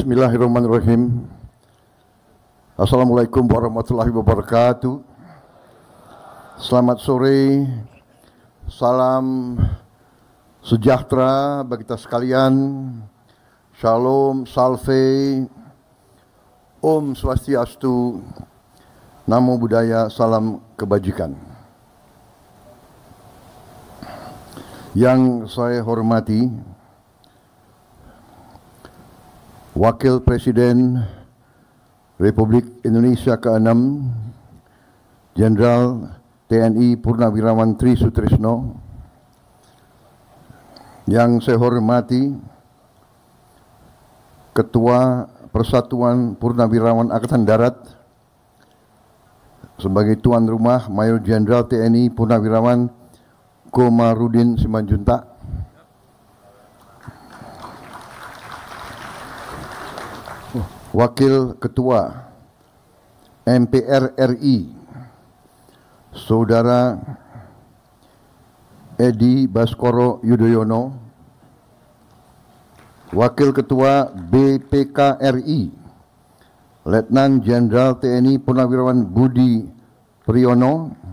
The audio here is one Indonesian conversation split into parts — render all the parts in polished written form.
Bismillahirrahmanirrahim. Assalamualaikum warahmatullahi wabarakatuh. Selamat sore, salam sejahtera bagi kita sekalian. Shalom, salve, Om Swastiastu, Namo Buddhaya, salam kebajikan. Yang saya hormati Wakil Presiden Republik Indonesia ke-6 Jenderal TNI Purnawirawan Tri Sutrisno, yang saya hormati Ketua Persatuan Purnawirawan Angkatan Darat sebagai tuan rumah Mayor Jenderal TNI Purnawirawan Komarudin Simanjuntak, Wakil Ketua MPR RI Saudara Edi Baskoro Yudhoyono, Wakil Ketua BPK RI Letnan Jenderal TNI Purnawirawan Budi Priyono,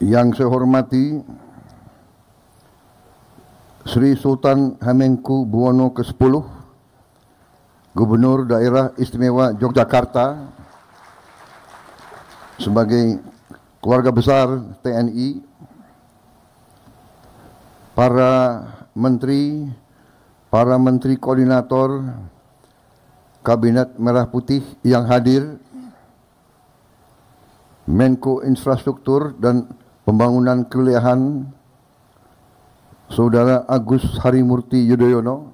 yang saya hormati Sri Sultan Hamengkubuwono ke-10, Gubernur Daerah Istimewa Yogyakarta, sebagai keluarga besar TNI, para menteri koordinator Kabinet Merah Putih yang hadir, Menko Infrastruktur dan Pembangunan Kewilayahan Saudara Agus Harimurti Yudhoyono,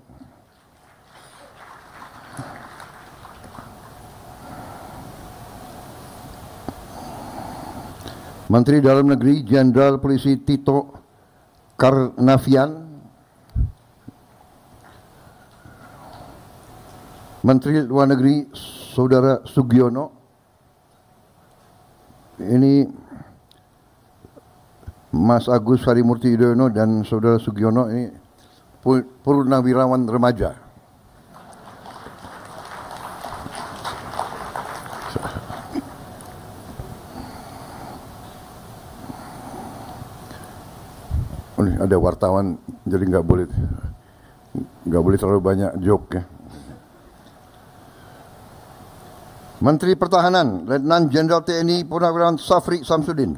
Menteri Dalam Negeri Jenderal Polisi Tito Karnavian, Menteri Luar Negeri Saudara Sugiono. Ini Mas Agus Harimurti Yudhoyono dan Saudara Sugiono ini purnawirawan remaja. Oh, ini ada wartawan, jadi nggak boleh terlalu banyak joke ya. Menteri Pertahanan Letnan Jenderal TNI Purnawirawan Safri Samsudin,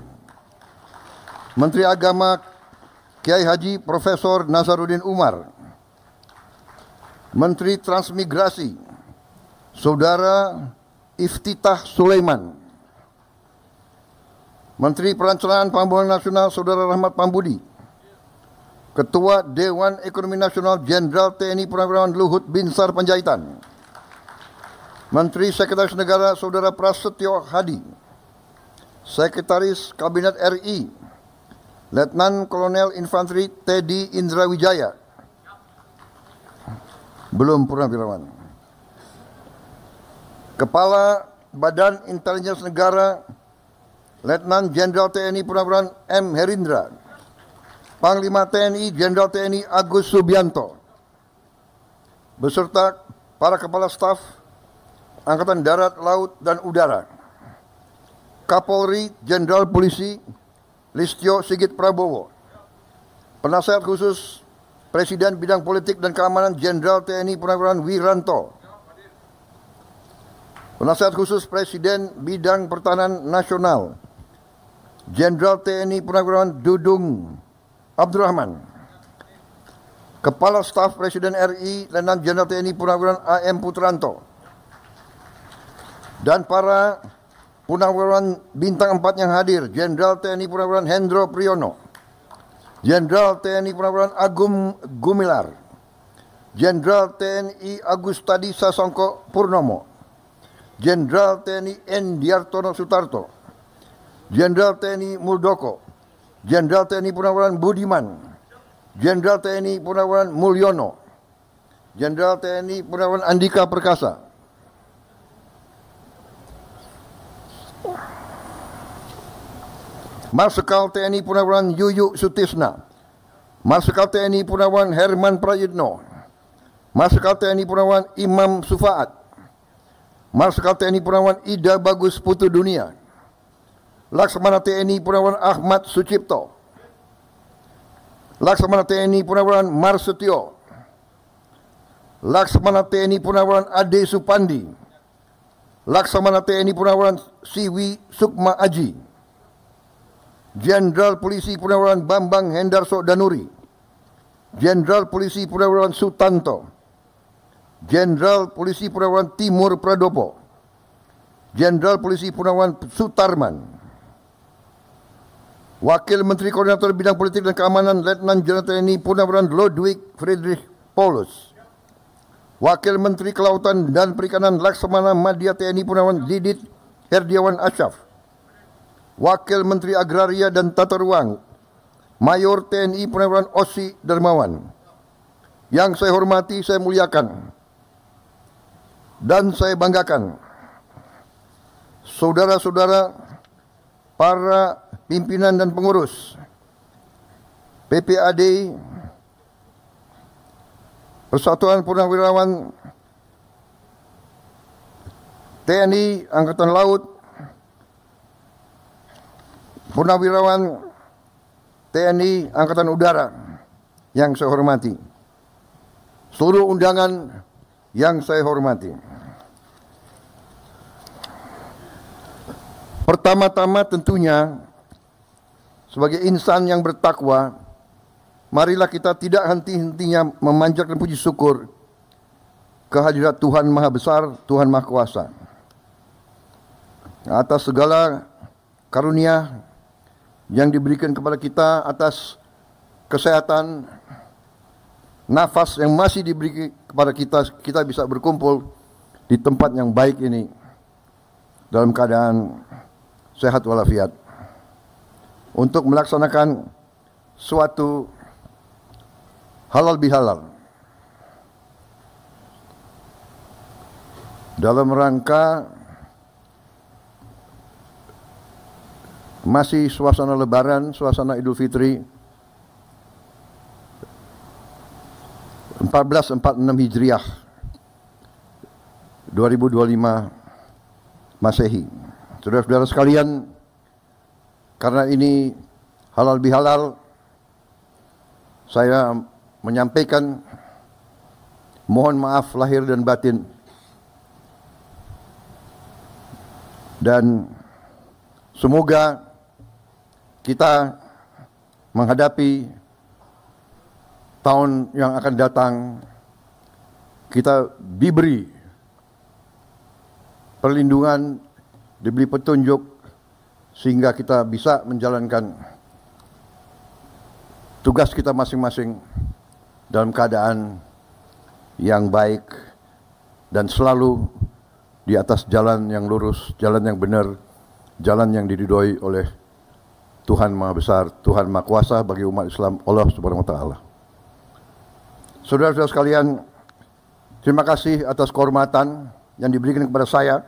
Menteri Agama Kiai Haji Profesor Nazaruddin Umar, Menteri Transmigrasi Saudara Iftitah Sulaiman, Menteri Perencanaan Pembangunan Nasional Saudara Rahmat Pambudi, Ketua Dewan Ekonomi Nasional Jenderal TNI Purnawirawan Luhut Binsar Panjaitan, Menteri Sekretaris Negara Saudara Prasetyo Hadi, Sekretaris Kabinet RI Letnan Kolonel Infanteri Teddy Indra Wijaya, belum purnawirawan, Kepala Badan Intelijen Negara Letnan Jenderal TNI Purnawirawan M. Herindra, Panglima TNI Jenderal TNI Agus Subianto, beserta para Kepala Staf Angkatan Darat, Laut, dan Udara, Kapolri Jenderal Polisi Listio Sigit Prabowo, Penasehat Khusus Presiden Bidang Politik dan Keamanan Jenderal TNI Purnawirawan Wiranto, Penasehat Khusus Presiden Bidang Pertahanan Nasional Jenderal TNI Purnawirawan Dudung Abdurrahman, Kepala Staf Presiden RI Letnan Jenderal TNI Purnawirawan AM Putranto, dan para Purnawirawan bintang 4 yang hadir, Jenderal TNI Purnawirawan Hendro Priyono, Jenderal TNI Purnawirawan Agung Gumilar, Jenderal TNI Agustadi Sasongko Purnomo, Jenderal TNI Endiartono Sutarto, Jenderal TNI Muldoko, Jenderal TNI Purnawirawan Budiman, Jenderal TNI Purnawirawan Mulyono, Jenderal TNI Purnawirawan Andika Perkasa, Marsikal TNI Purnawirawan Yuyuk Sutisna, Marsikal TNI Purnawirawan Herman Prayitno, Marsikal TNI Purnawirawan Imam Sufaat, Marsikal TNI Purnawirawan Ida Bagus Putu Dunia, Laksamana TNI Purnawirawan Ahmad Sucipto, Laksamana TNI Purnawirawan Marsetio, Laksamana TNI Purnawirawan Ade Supandi, Laksamana TNI Purnawirawan Siwi Sukma Aji, Jenderal Polisi Purnawirawan Bambang Hendarso Danuri, Jenderal Polisi Purnawirawan Sutanto, Jenderal Polisi Purnawirawan Timur Pradopo, Jenderal Polisi Purnawirawan Sutarman, Wakil Menteri Koordinator Bidang Politik dan Keamanan Letnan Jenderal TNI Purnawirawan Ludwig Friedrich Paulus, Wakil Menteri Kelautan dan Perikanan Laksamana Madya TNI Purnawirawan Didit Herdiawan Asyaf, Wakil Menteri Agraria dan Tata Ruang Mayor TNI Purnawirawan Osi Darmawan. Yang saya hormati, saya muliakan, dan saya banggakan saudara-saudara para pimpinan dan pengurus PPAD Persatuan Purnawirawan TNI Angkatan Laut, Purnawirawan TNI Angkatan Udara yang saya hormati, seluruh undangan yang saya hormati. Pertama-tama tentunya sebagai insan yang bertakwa, marilah kita tidak henti-hentinya memanjatkan puji syukur kehadirat Tuhan Maha Besar, Tuhan Maha Kuasa, atas segala karunia yang diberikan kepada kita, atas kesehatan, nafas yang masih diberi kepada kita bisa berkumpul di tempat yang baik ini dalam keadaan sehat walafiat untuk melaksanakan suatu halal bihalal dalam rangka masih suasana Lebaran, suasana Idul Fitri 1446 Hijriah 2025 Masehi. Saudara-saudara sekalian, karena ini halal bihalal, saya menyampaikan mohon maaf lahir dan batin, dan semoga kita menghadapi tahun yang akan datang, kita diberi perlindungan, diberi petunjuk, sehingga kita bisa menjalankan tugas kita masing-masing dalam keadaan yang baik dan selalu di atas jalan yang lurus, jalan yang benar, jalan yang diridhoi oleh Tuhan Maha Besar, Tuhan Maha Kuasa bagi umat Islam, Allah Subhanahu wa taala. Saudara-saudara sekalian, terima kasih atas kehormatan yang diberikan kepada saya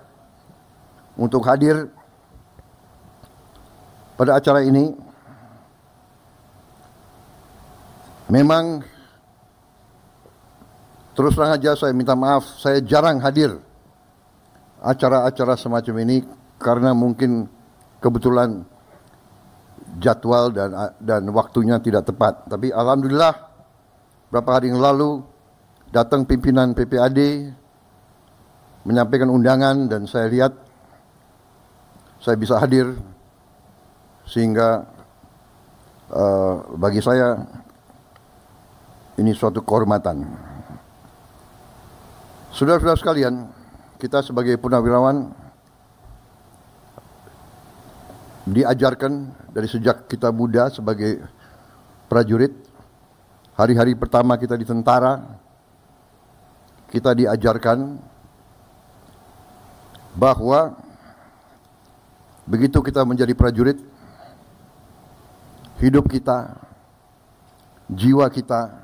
untuk hadir pada acara ini. Memang terus terang aja saya minta maaf, saya jarang hadir acara-acara semacam ini karena mungkin kebetulan jadwal dan waktunya tidak tepat. Tapi alhamdulillah beberapa hari yang lalu datang pimpinan PPAD menyampaikan undangan dan saya lihat saya bisa hadir, sehingga bagi saya ini suatu kehormatan. Saudara-saudara sekalian, kita sebagai purnawirawan diajarkan dari sejak kita muda sebagai prajurit. Hari-hari pertama kita di tentara, kita diajarkan bahwa begitu kita menjadi prajurit, hidup kita, jiwa kita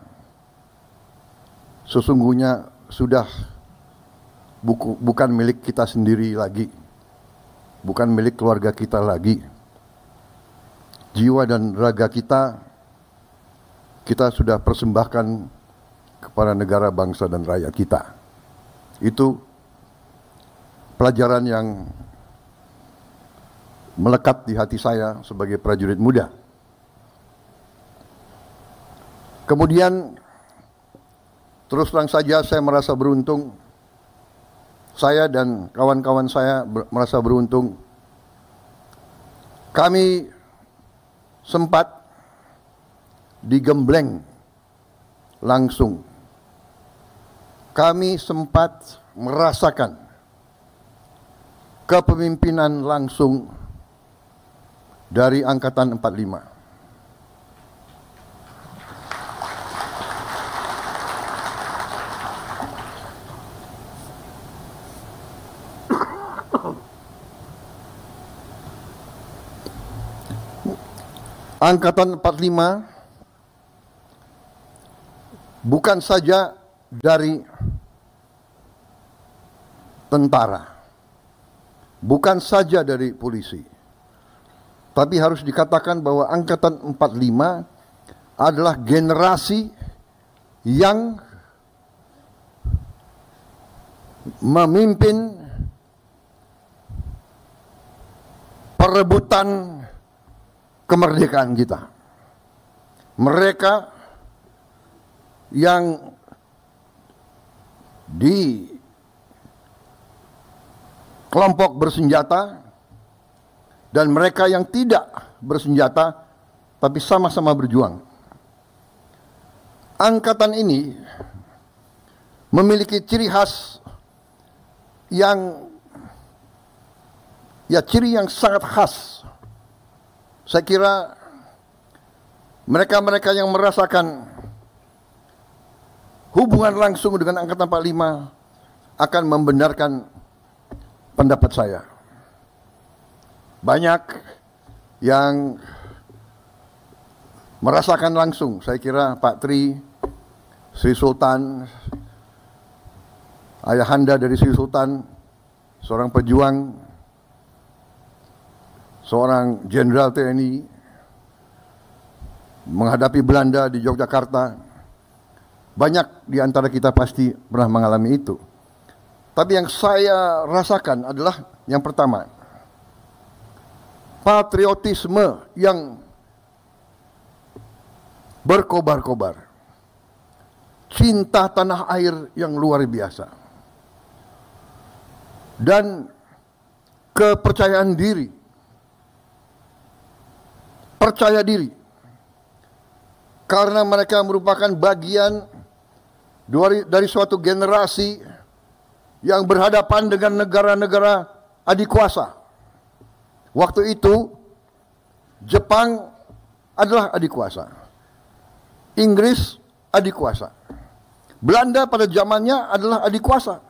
sesungguhnya sudah bukan milik kita sendiri lagi, bukan milik keluarga kita lagi. jiwa dan raga kita sudah persembahkan kepada negara, bangsa, dan rakyat kita. Itu pelajaran yang melekat di hati saya sebagai prajurit muda. Kemudian terus terang saja saya merasa beruntung, saya dan kawan-kawan saya merasa beruntung. Kami sempat digembleng langsung. Kami sempat merasakan kepemimpinan langsung dari Angkatan 45. Angkatan 45 bukan saja dari tentara, bukan saja dari polisi, tapi harus dikatakan bahwa Angkatan 45 adalah generasi yang memimpin perebutan kemerdekaan kita. Mereka yang di kelompok bersenjata dan mereka yang tidak bersenjata tapi sama-sama berjuang. Angkatan ini memiliki ciri khas yang ciri yang sangat khas. Saya kira mereka-mereka yang merasakan hubungan langsung dengan Angkatan 45 akan membenarkan pendapat saya. Banyak yang merasakan langsung, saya kira Pak Tri, Sri Sultan, ayahanda dari Sri Sultan, seorang pejuang, seorang jenderal TNI menghadapi Belanda di Yogyakarta. Banyak di antara kita pasti pernah mengalami itu. Tapi yang saya rasakan adalah yang pertama, patriotisme yang berkobar-kobar, cinta tanah air yang luar biasa, dan kepercayaan diri. Percaya diri karena mereka merupakan bagian dari suatu generasi yang berhadapan dengan negara-negara adikuasa. Waktu itu Jepang adalah adikuasa, Inggris adikuasa, Belanda pada zamannya adalah adikuasa,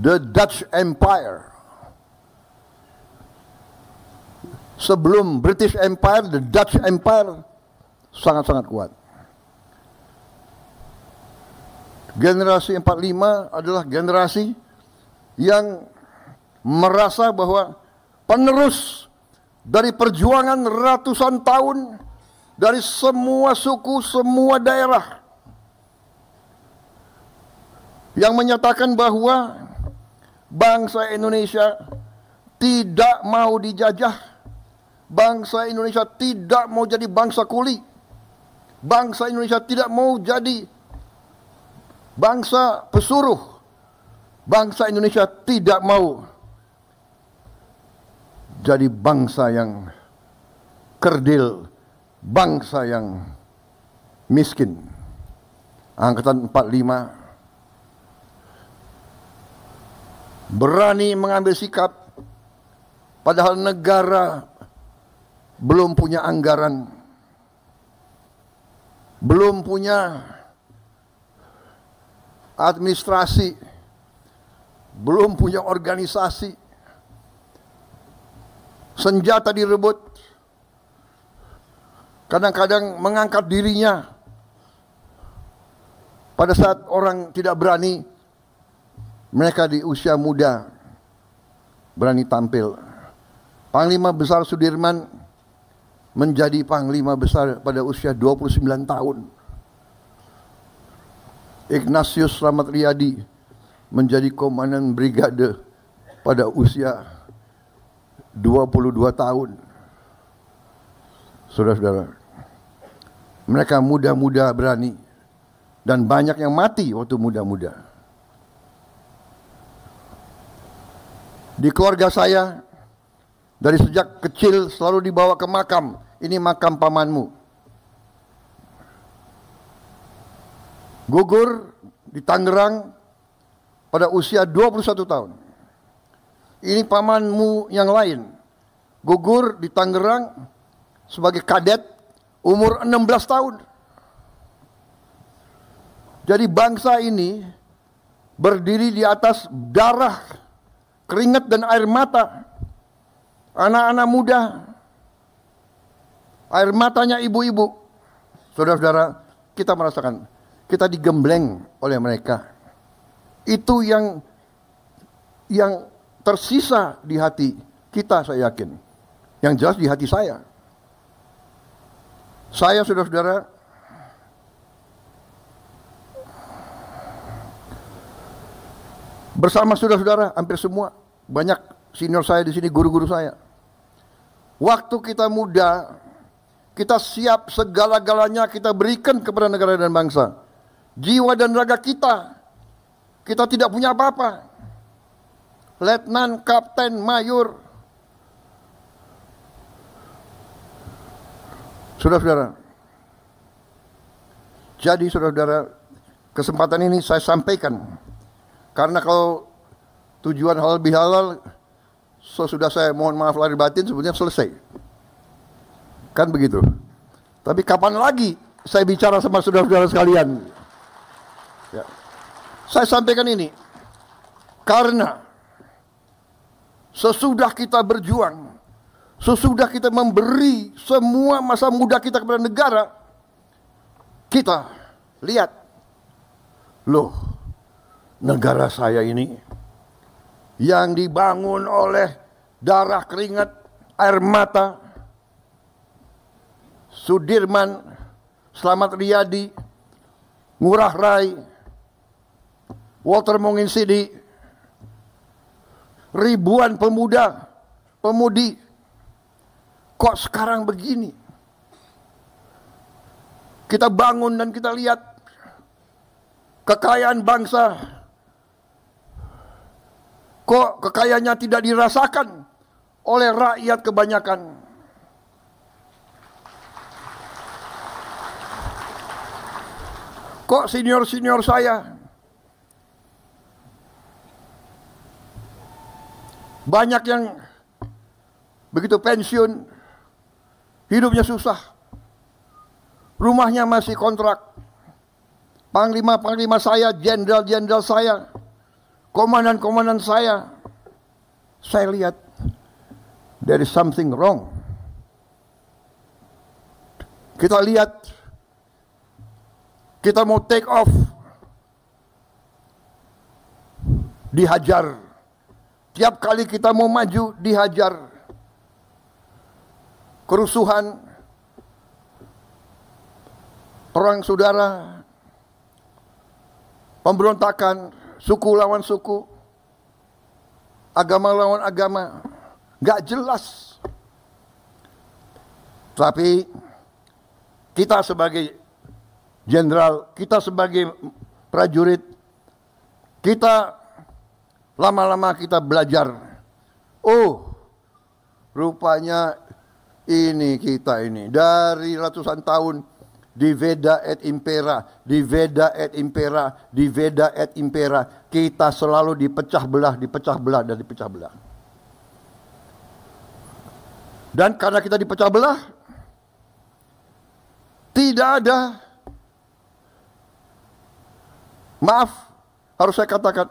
the Dutch Empire. Sebelum British Empire, the Dutch Empire sangat-sangat kuat. Generasi 45 adalah generasi yang merasa bahwa penerus dari perjuangan ratusan tahun dari semua suku, semua daerah, yang menyatakan bahwa bangsa Indonesia tidak mau dijajah. Bangsa Indonesia tidak mau jadi bangsa kuli. Bangsa Indonesia tidak mau jadi bangsa pesuruh. Bangsa Indonesia tidak mau jadi bangsa yang kerdil, bangsa yang miskin. Angkatan 45 berani mengambil sikap padahal negara belum punya anggaran, belum punya administrasi, belum punya organisasi. Senjata direbut, kadang-kadang mengangkat dirinya pada saat orang tidak berani. Mereka di usia muda berani tampil. Panglima Besar Sudirman menjadi panglima besar pada usia 29 tahun. Ignatius Slamet Riyadi menjadi komandan brigade pada usia 22 tahun. Saudara-saudara, mereka muda-muda berani dan banyak yang mati waktu muda-muda. Di keluarga saya, dari sejak kecil selalu dibawa ke makam. Ini makam pamanmu. Gugur di Tangerang pada usia 21 tahun. Ini pamanmu yang lain. Gugur di Tangerang sebagai kadet umur 16 tahun. Jadi bangsa ini berdiri di atas darah, keringat dan air mata anak-anak muda, air matanya ibu-ibu. Saudara-saudara, kita merasakan, kita digembleng oleh mereka. Itu yang tersisa di hati kita, saya yakin. Yang jelas di hati saya. Saya, saudara-saudara, bersama saudara-saudara hampir semua, banyak senior saya di sini, guru-guru saya. Waktu kita muda, kita siap segala-galanya kita berikan kepada negara dan bangsa. Jiwa dan raga kita tidak punya apa-apa. Letnan, kapten, mayor. Saudara-saudara, jadi saudara-saudara, kesempatan ini saya sampaikan. Karena kalau tujuan halal bihalal, sudah saya mohon maaf lahir batin sebetulnya selesai. Kan begitu. Tapi kapan lagi saya bicara sama saudara-saudara sekalian? Ya. Saya sampaikan ini karena sesudah kita berjuang, sesudah kita memberi semua masa muda kita kepada negara, kita lihat, loh, negara saya ini yang dibangun oleh darah, keringat, air mata, Sudirman, Slamet Riyadi, Ngurah Rai, Walter Monginsidi, ribuan pemuda, pemudi, kok sekarang begini? Kita bangun dan kita lihat kekayaan bangsa, kok kekayaannya tidak dirasakan oleh rakyat kebanyakan. Kok senior-senior saya banyak yang begitu pensiun, hidupnya susah, rumahnya masih kontrak. Panglima-panglima saya, jenderal-jenderal saya, komandan-komandan saya lihat there is something wrong. Kita lihat, kita mau take off, dihajar. Tiap kali kita mau maju, dihajar. Kerusuhan, perang saudara, pemberontakan, suku lawan suku, agama lawan agama, gak jelas. Tapi kita sebagai jenderal, kita sebagai prajurit, kita lama-lama kita belajar. Oh, rupanya ini kita ini dari ratusan tahun diveda et impera, diveda et impera, diveda et impera, kita selalu dipecah belah, dipecah belah dan dipecah belah. Dan karena kita dipecah belah, tidak ada, maaf, harus saya katakan,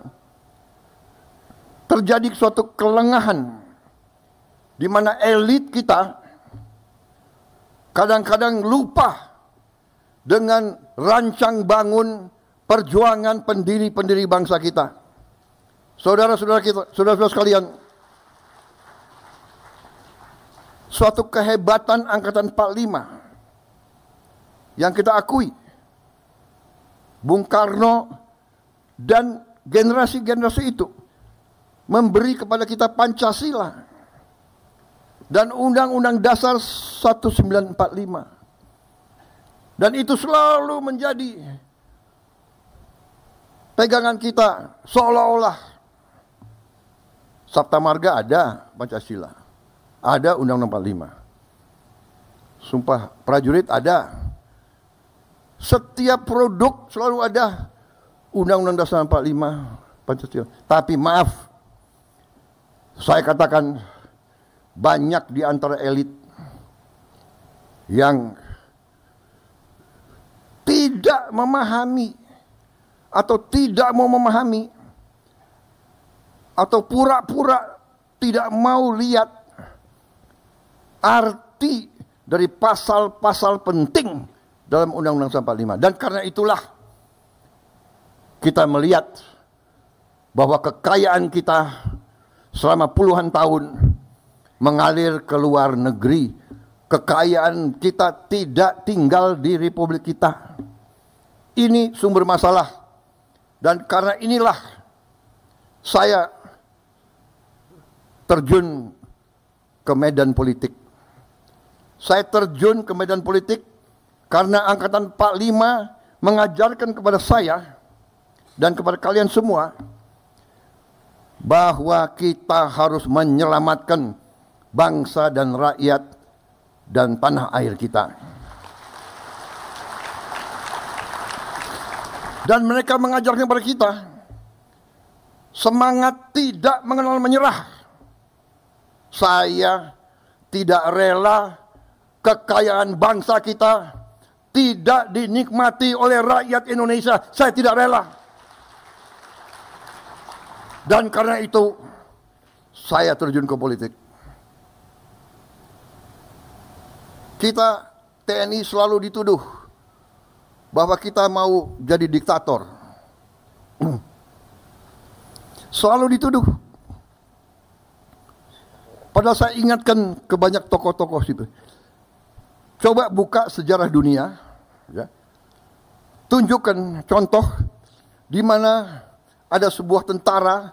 terjadi suatu kelengahan di mana elit kita kadang-kadang lupa dengan rancang bangun perjuangan pendiri-pendiri bangsa kita. Saudara-saudara kita, saudara-saudara sekalian, suatu kehebatan Angkatan 45 yang kita akui. Bung Karno dan generasi-generasi itu memberi kepada kita Pancasila dan Undang-Undang Dasar 1945. Dan itu selalu menjadi pegangan kita, seolah-olah Sabta Marga ada Pancasila, ada Undang-Undang 45. Sumpah Prajurit ada. Setiap produk selalu ada Undang-Undang Dasar 45 Pancasila. Tapi maaf, saya katakan banyak di antara elit yang tidak memahami atau tidak mau memahami atau pura-pura tidak mau lihat arti dari pasal-pasal penting dalam Undang-Undang 45. Dan karena itulah kita melihat bahwa kekayaan kita selama puluhan tahun mengalir ke luar negeri. Kekayaan kita tidak tinggal di Republik kita. Ini sumber masalah. Dan karena inilah saya terjun ke medan politik. Saya terjun ke medan politik karena Angkatan 45 mengajarkan kepada saya dan kepada kalian semua bahwa kita harus menyelamatkan bangsa dan rakyat dan tanah air kita. Dan mereka mengajarkan kepada kita semangat tidak mengenal menyerah. Saya tidak rela kekayaan bangsa kita tidak dinikmati oleh rakyat Indonesia. Saya tidak rela. Dan karena itu saya terjun ke politik. Kita TNI selalu dituduh bahwa kita mau jadi diktator. Selalu dituduh. Padahal saya ingatkan ke banyak tokoh-tokoh situ. Coba buka sejarah dunia, ya. Tunjukkan contoh di mana ada sebuah tentara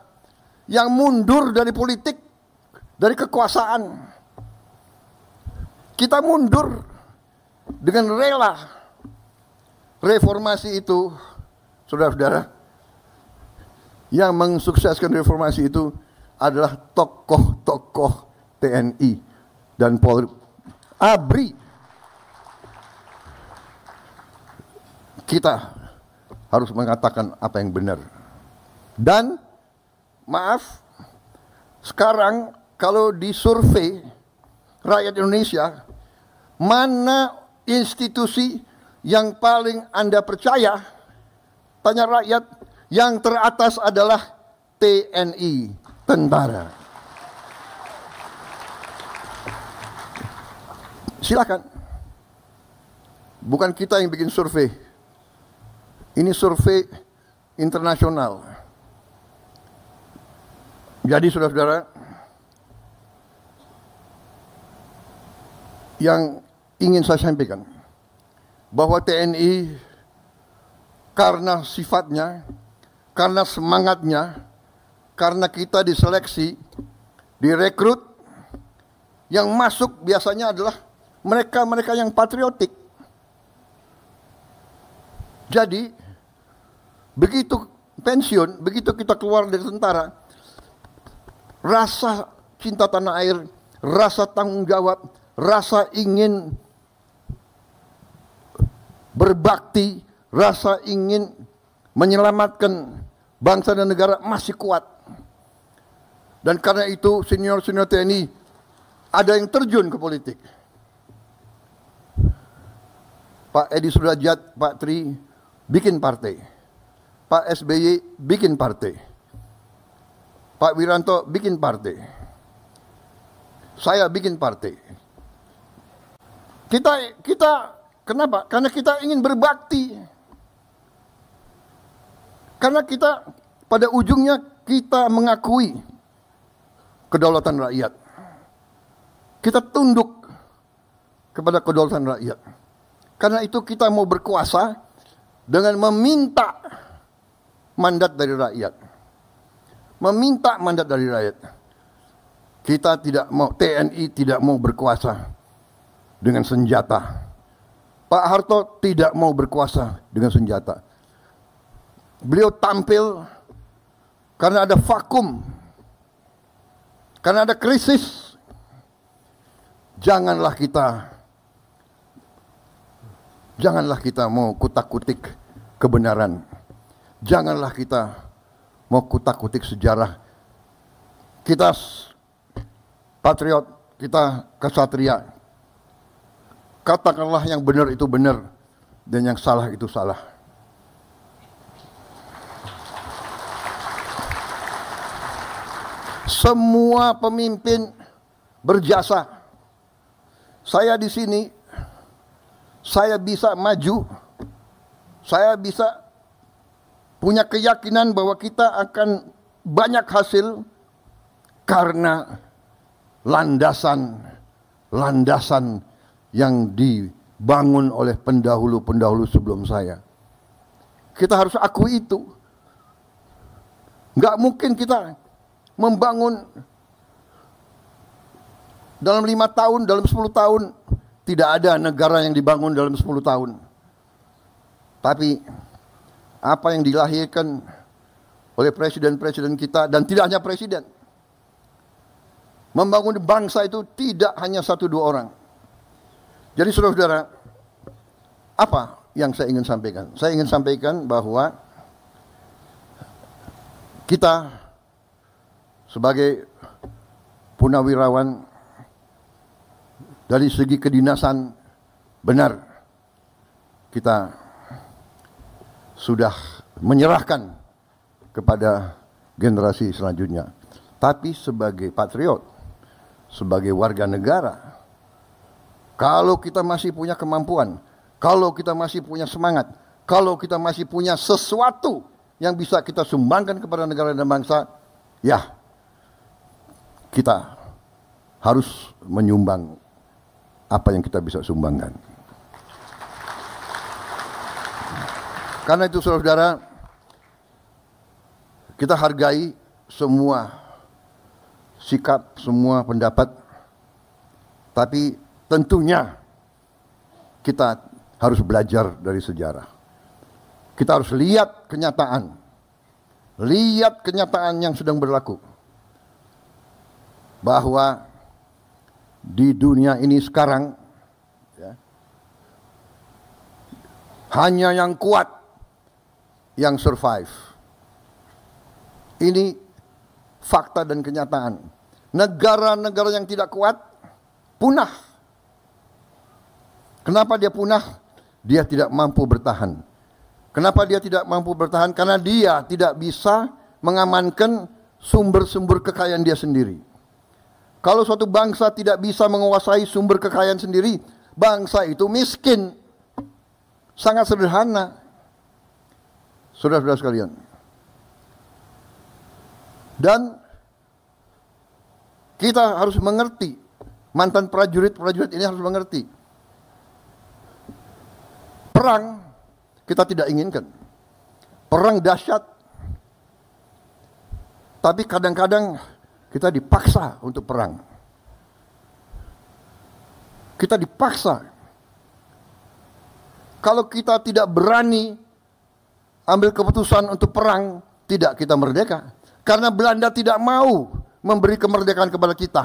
yang mundur dari politik, dari kekuasaan. Kita mundur dengan rela. Reformasi itu, saudara-saudara, yang mensukseskan reformasi itu adalah tokoh-tokoh TNI dan Polri. ABRI. Kita harus mengatakan apa yang benar. Dan maaf, sekarang kalau disurvei rakyat Indonesia, mana institusi yang paling Anda percaya? Tanya rakyat, yang teratas adalah TNI, tentara. Silakan. Bukan kita yang bikin survei. Ini survei internasional. Jadi saudara-saudara, yang ingin saya sampaikan, bahwa TNI karena sifatnya, karena semangatnya, karena kita diseleksi, direkrut, yang masuk biasanya adalah mereka-mereka yang patriotik. Jadi, begitu pensiun, begitu kita keluar dari tentara, rasa cinta tanah air, rasa tanggung jawab, rasa ingin berbakti, rasa ingin menyelamatkan bangsa dan negara masih kuat. Dan karena itu senior-senior TNI ada yang terjun ke politik. Pak Edi Sudrajat, Pak Tri bikin partai. Pak SBY bikin partai. Pak Wiranto bikin partai. Saya bikin partai. Kita kenapa? Karena kita ingin berbakti. Karena kita pada ujungnya kita mengakui kedaulatan rakyat. Kita tunduk kepada kedaulatan rakyat. Karena itu kita mau berkuasa dengan meminta mandat dari rakyat. Meminta mandat dari rakyat. Kita tidak mau, TNI tidak mau berkuasa dengan senjata. Pak Harto tidak mau berkuasa dengan senjata. Beliau tampil karena ada vakum, karena ada krisis. Janganlah kita mau kutak-kutik kebenaran. Janganlah kita mau kutak-kutik sejarah. Kita patriot, kita kesatria. Katakanlah yang benar itu benar dan yang salah itu salah. Semua pemimpin berjasa. Saya di sini, saya bisa maju, saya bisa punya keyakinan bahwa kita akan banyak hasil karena landasan yang dibangun oleh pendahulu-pendahulu sebelum saya. Kita harus akui itu. Nggak mungkin kita membangun dalam 5 tahun, dalam 10 tahun. Tidak ada negara yang dibangun dalam 10 tahun. Tapi apa yang dilahirkan oleh presiden-presiden kita, dan tidak hanya presiden, membangun bangsa itu tidak hanya 1-2 orang. Jadi saudara-saudara, apa yang saya ingin sampaikan? Saya ingin sampaikan bahwa kita sebagai punawirawan dari segi kedinasan benar kita sudah menyerahkan kepada generasi selanjutnya. Tapi sebagai patriot, sebagai warga negara, kalau kita masih punya kemampuan, kalau kita masih punya semangat, kalau kita masih punya sesuatu yang bisa kita sumbangkan kepada negara dan bangsa, ya kita harus menyumbang apa yang kita bisa sumbangkan. Karena itu saudara-saudara, kita hargai semua sikap, semua pendapat, tapi tentunya kita harus belajar dari sejarah. Kita harus lihat kenyataan yang sedang berlaku, bahwa di dunia ini sekarang ya, hanya yang kuat yang survive. Ini fakta dan kenyataan. Negara-negara yang tidak kuat punah. Kenapa dia punah? Dia tidak mampu bertahan. Kenapa dia tidak mampu bertahan? Karena dia tidak bisa mengamankan sumber-sumber kekayaan dia sendiri. Kalau suatu bangsa tidak bisa menguasai sumber kekayaan sendiri, bangsa itu miskin. Sangat sederhana. Saudara-saudara sekalian. Dan kita harus mengerti, mantan prajurit ini harus mengerti. Perang kita tidak inginkan. Perang dahsyat. Tapi kadang-kadang kita dipaksa untuk perang. Kita dipaksa. Kalau kita tidak berani ambil keputusan untuk perang, tidak kita merdeka. Karena Belanda tidak mau memberi kemerdekaan kepada kita.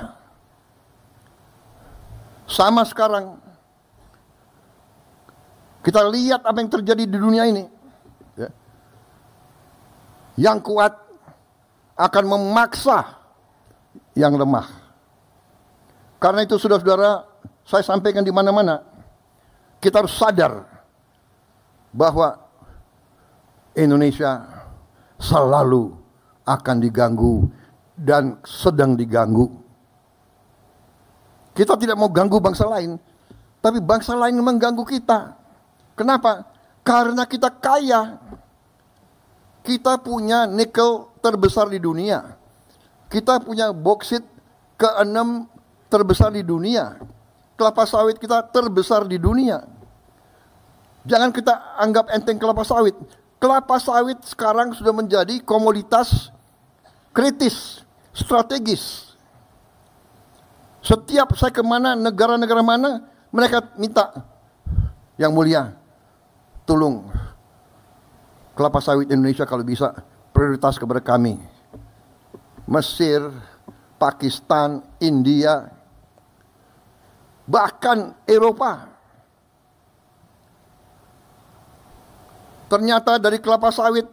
Sama sekarang. Kita lihat apa yang terjadi di dunia ini. Ya. Yang kuat akan memaksa yang lemah. Karena itu saudara-saudara, saya sampaikan di mana-mana, kita harus sadar bahwa Indonesia selalu akan diganggu dan sedang diganggu. Kita tidak mau ganggu bangsa lain, tapi bangsa lain mengganggu kita. Kenapa? Karena kita kaya. Kita punya nikel terbesar di dunia. Kita punya boksit ke-6 terbesar di dunia. Kelapa sawit kita terbesar di dunia. Jangan kita anggap enteng kelapa sawit. Kelapa sawit sekarang sudah menjadi komoditas kritis, strategis. Setiap saya kemana, negara-negara mana, mereka minta, yang mulia, tolong kelapa sawit Indonesia kalau bisa prioritas kepada kami. Mesir, Pakistan, India, bahkan Eropa. Ternyata dari kelapa sawit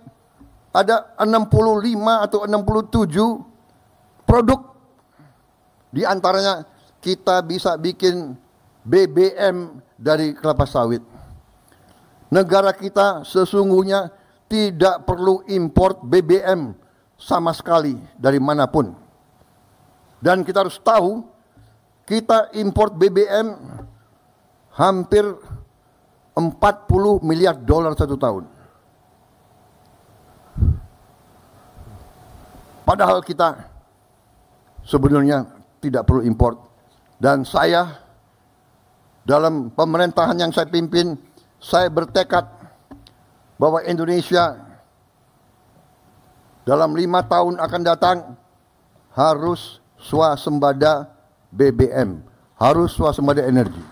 ada 65 atau 67 produk. Di antaranya kita bisa bikin BBM dari kelapa sawit. Negara kita sesungguhnya tidak perlu import BBM sama sekali dari manapun. Dan kita harus tahu, kita import BBM hampir 40 miliar dolar satu tahun. Padahal kita sebenarnya tidak perlu import. Dan saya dalam pemerintahan yang saya pimpin, saya bertekad bahwa Indonesia dalam 5 tahun akan datang harus swasembada BBM, harus swasembada energi.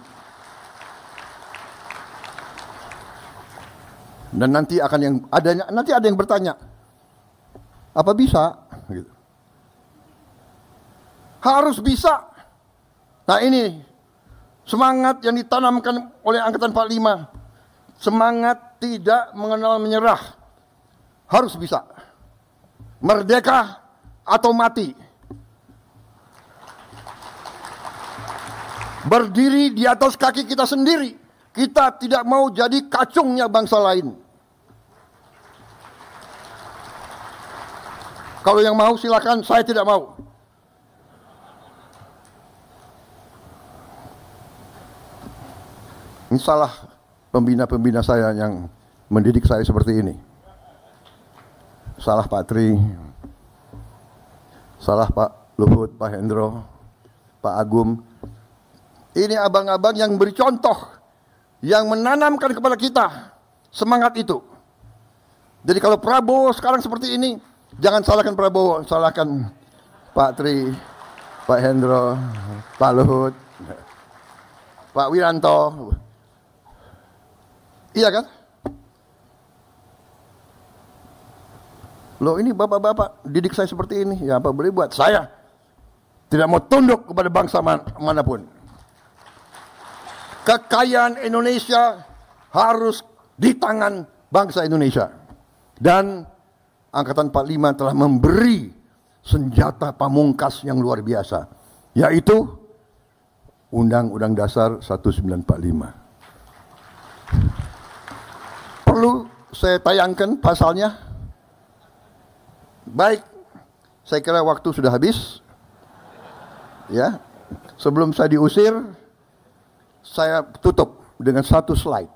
Dan nanti ada yang bertanya, apa bisa? Gitu. Harus bisa. Nah ini semangat yang ditanamkan oleh Angkatan 45. Semangat tidak mengenal menyerah. Harus bisa. Merdeka atau mati. Berdiri di atas kaki kita sendiri. Kita tidak mau jadi kacungnya bangsa lain. Kalau yang mau silakan, saya tidak mau. Ini salah pembina-pembina saya yang mendidik saya seperti ini. Salah Pak Tri, salah Pak Luhut, Pak Hendro, Pak Agum. Ini abang-abang yang beri contoh, yang menanamkan kepada kita semangat itu. Jadi kalau Prabowo sekarang seperti ini, jangan salahkan Prabowo, salahkan Pak Tri, Pak Hendro, Pak Luhut, Pak Wiranto. Iya kan? Loh ini bapak-bapak didik saya seperti ini, ya apa boleh buat. Saya tidak mau tunduk kepada bangsa manapun. Kekayaan Indonesia harus di tangan bangsa Indonesia. Dan Angkatan 45 telah memberi senjata pamungkas yang luar biasa, yaitu Undang-Undang Dasar 1945. Perlu saya tayangkan pasalnya? Baik, saya kira waktu sudah habis. Ya, sebelum saya diusir, saya tutup dengan satu slide.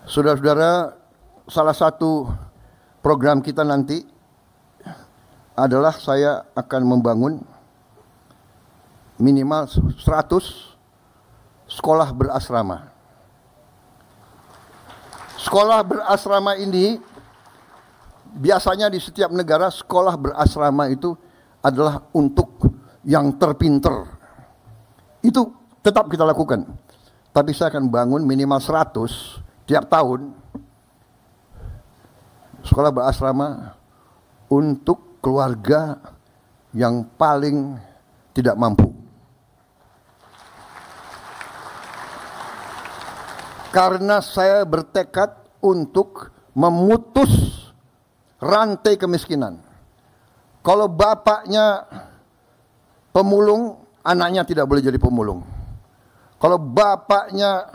Saudara-saudara, salah satu program kita nanti adalah saya akan membangun minimal 100 sekolah berasrama. Sekolah berasrama ini biasanya di setiap negara sekolah berasrama itu adalah untuk yang terpinter. Itu tetap kita lakukan. Tapi saya akan bangun minimal 100 tiap tahun sekolah berasrama untuk keluarga yang paling tidak mampu. Karena saya bertekad untuk memutus rantai kemiskinan. Kalau bapaknya pemulung, anaknya tidak boleh jadi pemulung. Kalau bapaknya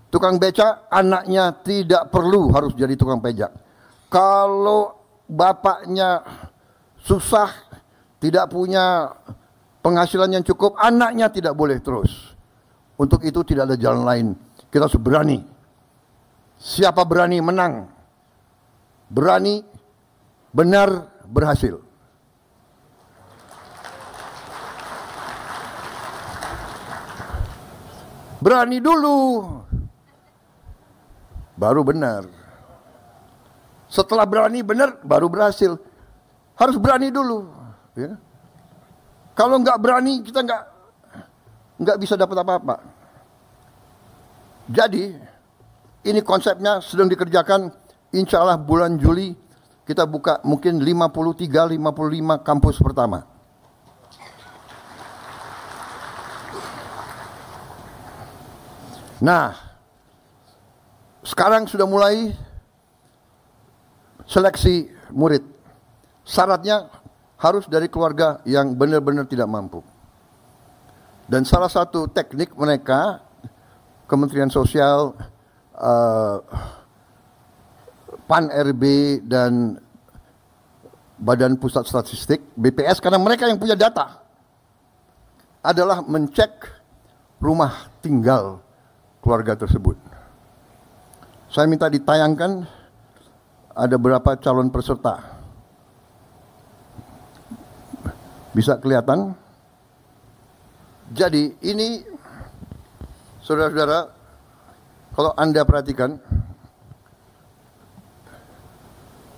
tukang beca, anaknya tidak perlu harus jadi tukang pejak. Kalau bapaknya susah, tidak punya penghasilan yang cukup, anaknya tidak boleh terus. Untuk itu tidak ada jalan lain. Kita harus berani. Siapa berani menang. Berani benar berhasil. Berani dulu, baru benar. Setelah berani benar, baru berhasil. Harus berani dulu. Ya. Kalau nggak berani, kita nggak bisa dapat apa-apa. Jadi, ini konsepnya sedang dikerjakan. Insya Allah bulan Juli kita buka mungkin 53-55 kampus pertama. Nah, sekarang sudah mulai seleksi murid. Syaratnya harus dari keluarga yang benar-benar tidak mampu. Dan salah satu teknik mereka, Kementerian Sosial, PAN-RB dan Badan Pusat Statistik, BPS, karena mereka yang punya data, adalah mencek rumah tinggal keluarga tersebut. Saya minta ditayangkan ada berapa calon peserta. Bisa kelihatan? Jadi ini, saudara-saudara, kalau Anda perhatikan,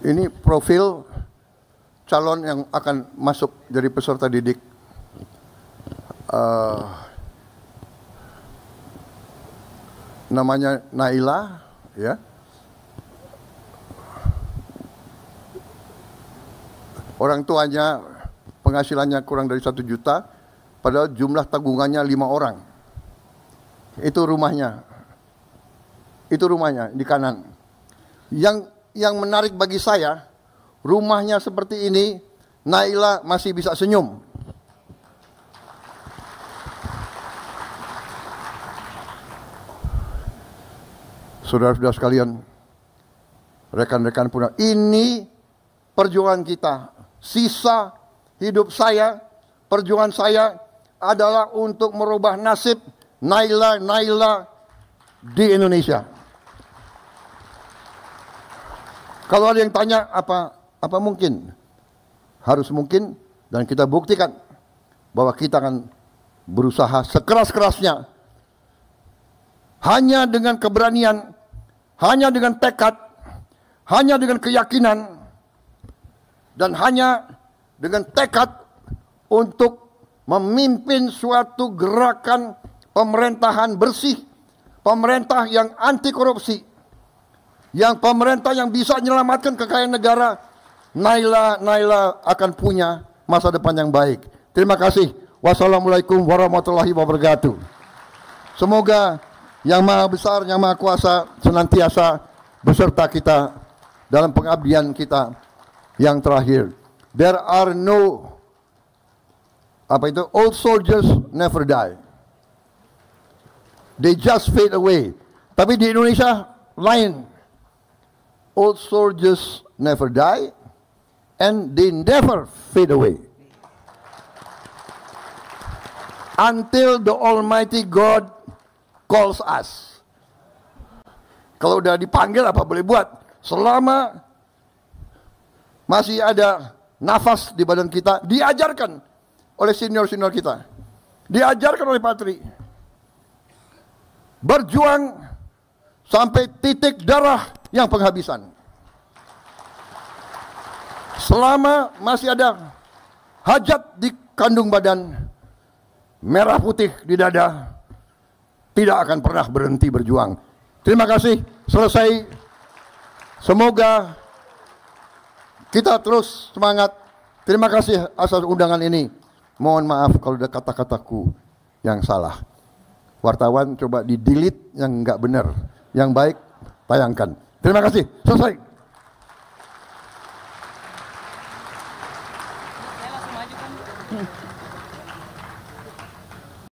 ini profil calon yang akan masuk dari peserta didik. Namanya Naila, ya. Orang tuanya penghasilannya kurang dari 1 juta, padahal jumlah tabungannya 5 orang. Itu rumahnya. Itu rumahnya di kanan. Yang menarik bagi saya, rumahnya seperti ini, Naila masih bisa senyum. Saudara-saudara sekalian, rekan-rekan puna, ini perjuangan kita. Sisa hidup saya, perjuangan saya adalah untuk merubah nasib Naila di Indonesia. Kalau ada yang tanya apa mungkin? Harus mungkin, dan kita buktikan bahwa kita akan berusaha sekeras-kerasnya. Hanya dengan keberanian, hanya dengan tekad, hanya dengan keyakinan, dan hanya dengan tekad untuk memimpin suatu gerakan pemerintahan bersih, pemerintah yang anti korupsi, yang pemerintah yang bisa menyelamatkan kekayaan negara. Naila akan punya masa depan yang baik. Terima kasih. Wassalamualaikum warahmatullahi wabarakatuh. Semoga Yang Maha Besar, Yang Maha Kuasa senantiasa beserta kita dalam pengabdian kita yang terakhir. There are no, old soldiers never die. They just fade away. Tapi di Indonesia lain. Old soldiers never die and they never fade away. Until the Almighty God calls us. Kalau udah dipanggil apa boleh buat. Selama masih ada nafas di badan kita, diajarkan oleh senior-senior kita. Diajarkan oleh Patri. Berjuang sampai titik darah yang penghabisan. Selama masih ada hajat di kandung badan, merah putih di dada, tidak akan pernah berhenti berjuang. Terima kasih. Selesai. Semoga kita terus semangat. Terima kasih atas undangan ini. Mohon maaf kalau ada kata-kataku yang salah. Wartawan coba di-delete yang enggak benar. Yang baik tayangkan. Terima kasih. Selesai. Saya langsung maju kan.